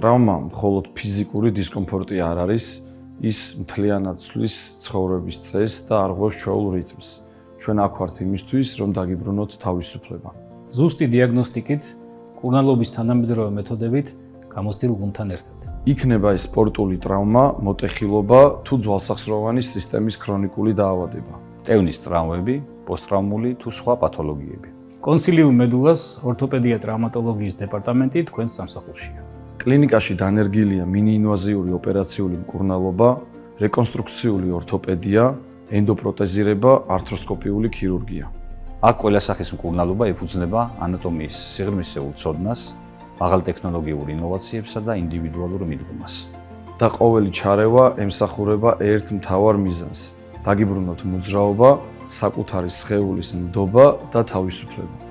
ტრავმა მხოლოდ ფიზიკური დისკომფორტი არ არის, ის მთლიანად ცვლის ცხოვრების წესს და არღვევს ჩვეულ რიტმს. ჩვენ აქ ვართ იმისთვის, რომ დაგიბრუნოთ თავისუფლება. ზუსტი დიაგნოსტიკით, მკურნალობის თანამედროვე მეთოდებით გამოცდილ გუნდთან ერთად. იქნება ეს სპორტული ტრავმა, მოტეხილობა თუ ძვალსახსროვანი სისტემის ქრონიკული დაავადება. ტევნის ტრავმები, პოსტტრავმული თუ სხვა პათოლოგიები. კონსილიუმ მედულას ორთოპედია ტრავმატოლოგიის დეპარტამენტი თქვენს სამსახურშია. კლინიკაში დანერგილია მინიინვაზიური ოპერაციული მკურნალობა, რეკონსტრუქციული ორთოპედია, ენდოპროტეზირება, ართროსკოპიული ქირურგია. აქ ყველა სახის მკურნალობა ეფუძნება ანატომიის სიღრმისეულ ცოდნას, მაღალტექნოლოგიურ ინოვაციებსა და ინდივიდუალურ მიდგომას. და ყოველი ჩარევა ემსახურება ერთ მთავარ მიზანს: დაგიბრუნოთ მოძრაობა, საკუთარი სხეულის ნდობა და თავისუფლება.